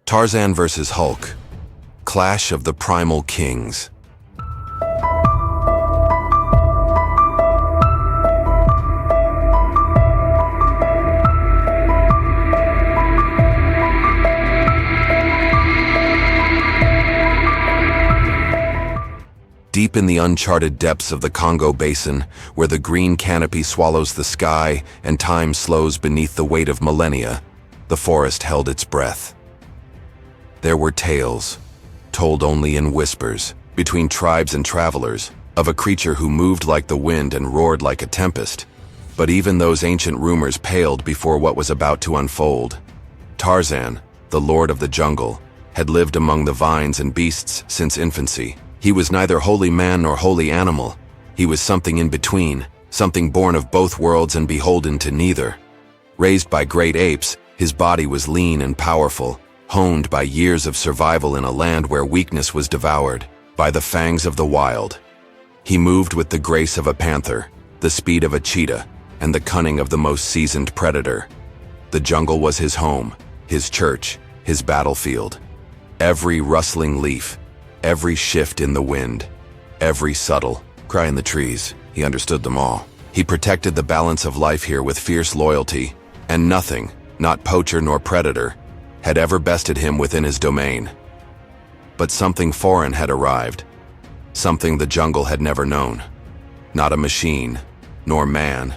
Tarzan vs. Hulk. Clash of the Primal Kings. Deep in the uncharted depths of the Congo Basin, where the green canopy swallows the sky and time slows beneath the weight of millennia, the forest held its breath. There were tales, told only in whispers, between tribes and travelers, of a creature who moved like the wind and roared like a tempest. But even those ancient rumors paled before what was about to unfold. Tarzan, the lord of the jungle, had lived among the vines and beasts since infancy. He was neither wholly man nor wholly animal. He was something in between, something born of both worlds and beholden to neither. Raised by great apes, his body was lean and powerful, honed by years of survival in a land where weakness was devoured by the fangs of the wild. He moved with the grace of a panther, the speed of a cheetah, and the cunning of the most seasoned predator. The jungle was his home, his church, his battlefield. Every rustling leaf, every shift in the wind, every subtle cry in the trees, he understood them all. He protected the balance of life here with fierce loyalty, and nothing, not poacher nor predator, had ever bested him within his domain. But something foreign had arrived, something the jungle had never known. Not a machine, nor man,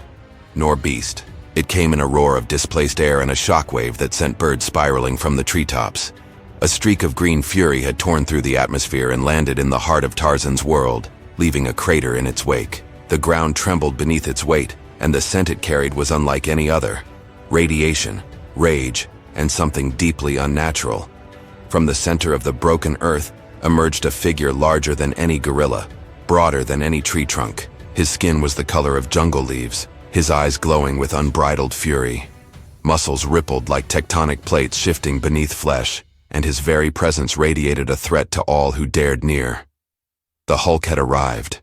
nor beast. It came in a roar of displaced air and a shockwave that sent birds spiraling from the treetops. A streak of green fury had torn through the atmosphere and landed in the heart of Tarzan's world, leaving a crater in its wake. The ground trembled beneath its weight, and the scent it carried was unlike any other. Radiation, rage, and something deeply unnatural. From the center of the broken earth emerged a figure larger than any gorilla, broader than any tree trunk. His skin was the color of jungle leaves, his eyes glowing with unbridled fury. Muscles rippled like tectonic plates shifting beneath flesh, and his very presence radiated a threat to all who dared near. The Hulk had arrived,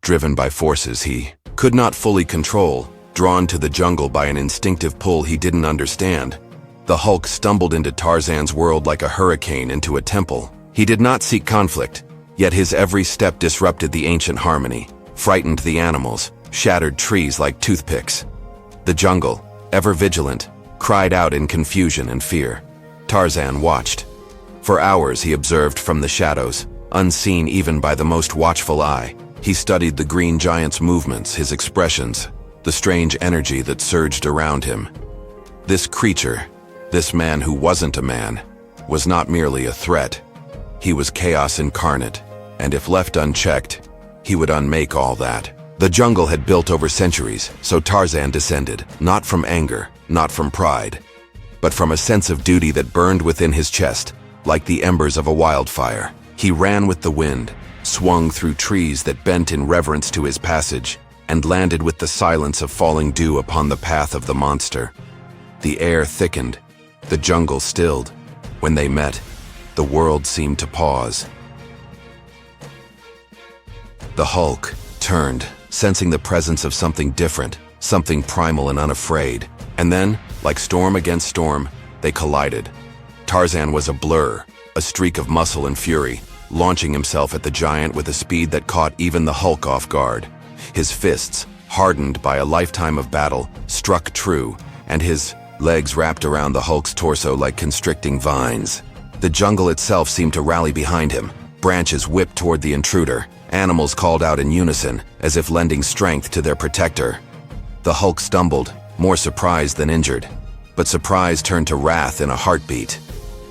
driven by forces he could not fully control, drawn to the jungle by an instinctive pull he didn't understand. The Hulk stumbled into Tarzan's world like a hurricane into a temple. He did not seek conflict, yet his every step disrupted the ancient harmony, frightened the animals, shattered trees like toothpicks. The jungle, ever vigilant, cried out in confusion and fear. Tarzan watched. For hours he observed from the shadows, unseen even by the most watchful eye. He studied the green giant's movements, his expressions, the strange energy that surged around him. This creature, this man who wasn't a man, was not merely a threat. He was chaos incarnate, and if left unchecked, he would unmake all that. The jungle had built over centuries, so Tarzan descended, not from anger, not from pride, but from a sense of duty that burned within his chest, like the embers of a wildfire. He ran with the wind, swung through trees that bent in reverence to his passage, and landed with the silence of falling dew upon the path of the monster. The air thickened, the jungle stilled. When they met, the world seemed to pause. The Hulk turned, sensing the presence of something different, something primal and unafraid. And then, like storm against storm, they collided. Tarzan was a blur, a streak of muscle and fury, launching himself at the giant with a speed that caught even the Hulk off guard. His fists, hardened by a lifetime of battle, struck true, and his legs wrapped around the Hulk's torso like constricting vines. The jungle itself seemed to rally behind him. Branches whipped toward the intruder. Animals called out in unison, as if lending strength to their protector. The Hulk stumbled, more surprised than injured. But surprise turned to wrath in a heartbeat.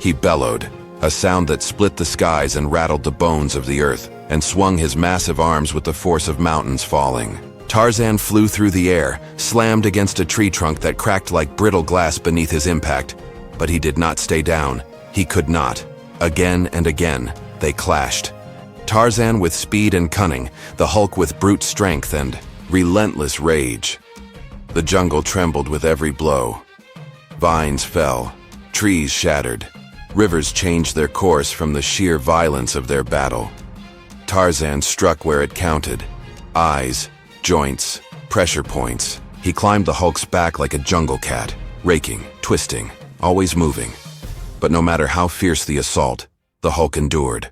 He bellowed, a sound that split the skies and rattled the bones of the earth, and swung his massive arms with the force of mountains falling. Tarzan flew through the air, slammed against a tree trunk that cracked like brittle glass beneath his impact. But he did not stay down. He could not. Again and again, they clashed. Tarzan with speed and cunning, the Hulk with brute strength and relentless rage. The jungle trembled with every blow. Vines fell, trees shattered, rivers changed their course from the sheer violence of their battle. Tarzan struck where it counted. Eyes, joints, pressure points. He climbed the Hulk's back like a jungle cat, raking, twisting, always moving. But no matter how fierce the assault, the Hulk endured.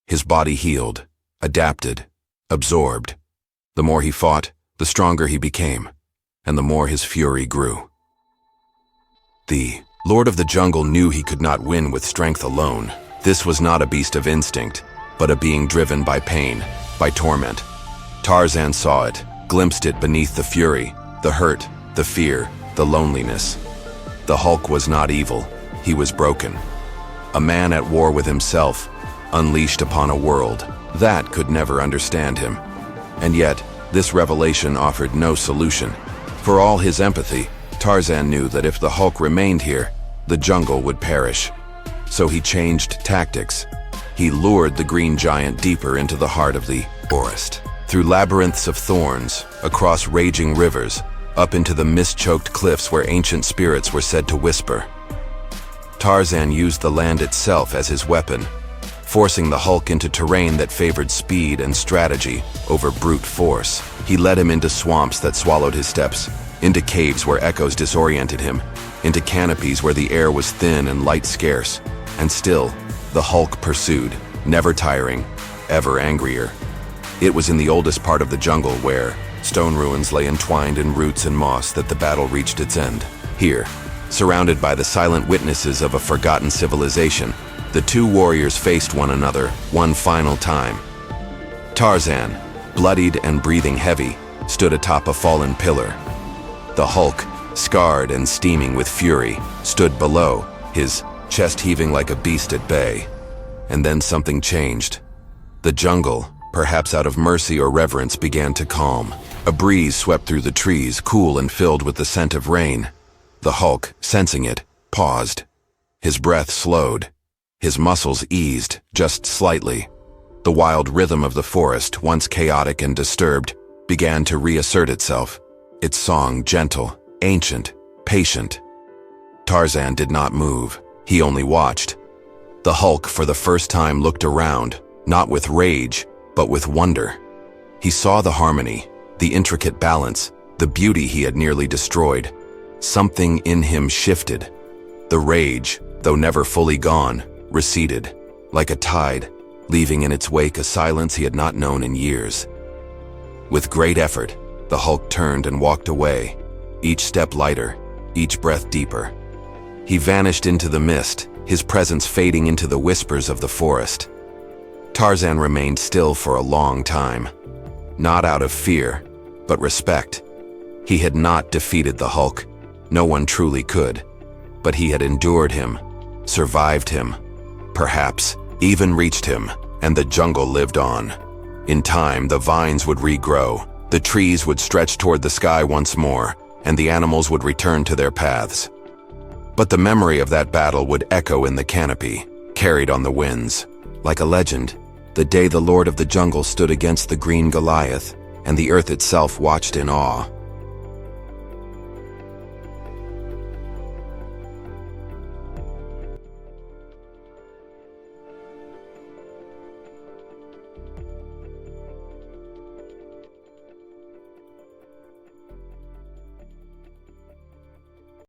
His body healed, adapted, absorbed. The more he fought, the stronger he became, and the more his fury grew. The Lord of the Jungle knew he could not win with strength alone. This was not a beast of instinct, but a being driven by pain, by torment. Tarzan saw it, glimpsed it beneath the fury, the hurt, the fear, the loneliness. The Hulk was not evil, he was broken. A man at war with himself, unleashed upon a world that could never understand him. And yet, this revelation offered no solution. For all his empathy, Tarzan knew that if the Hulk remained here, the jungle would perish. So he changed tactics. He lured the green giant deeper into the heart of the forest. Through labyrinths of thorns, across raging rivers, up into the mist-choked cliffs where ancient spirits were said to whisper. Tarzan used the land itself as his weapon, forcing the Hulk into terrain that favored speed and strategy over brute force. He led him into swamps that swallowed his steps, into caves where echoes disoriented him, into canopies where the air was thin and light scarce. And still, the Hulk pursued, never tiring, ever angrier. It was in the oldest part of the jungle where stone ruins lay entwined in roots and moss that the battle reached its end. Here, surrounded by the silent witnesses of a forgotten civilization, the two warriors faced one another one final time. Tarzan, bloodied and breathing heavy, stood atop a fallen pillar. The Hulk, scarred and steaming with fury, stood below, his chest heaving like a beast at bay. And then something changed. The jungle, perhaps out of mercy or reverence, began to calm. A breeze swept through the trees, cool and filled with the scent of rain. The Hulk, sensing it, paused. His breath slowed. His muscles eased, just slightly. The wild rhythm of the forest, once chaotic and disturbed, began to reassert itself. Its song gentle, ancient, patient. Tarzan did not move. He only watched. The Hulk for the first time looked around, not with rage, but with wonder. He saw the harmony, the intricate balance, the beauty he had nearly destroyed. Something in him shifted. The rage, though never fully gone, receded, like a tide, leaving in its wake a silence he had not known in years. With great effort, the Hulk turned and walked away, each step lighter, each breath deeper. He vanished into the mist, his presence fading into the whispers of the forest. Tarzan remained still for a long time, not out of fear, but respect. He had not defeated the Hulk. No one truly could. But he had endured him, survived him, perhaps even reached him, and the jungle lived on. In time, the vines would regrow, the trees would stretch toward the sky once more, and the animals would return to their paths. But the memory of that battle would echo in the canopy, carried on the winds. Like a legend, the day the Lord of the Jungle stood against the green Goliath, and the earth itself watched in awe.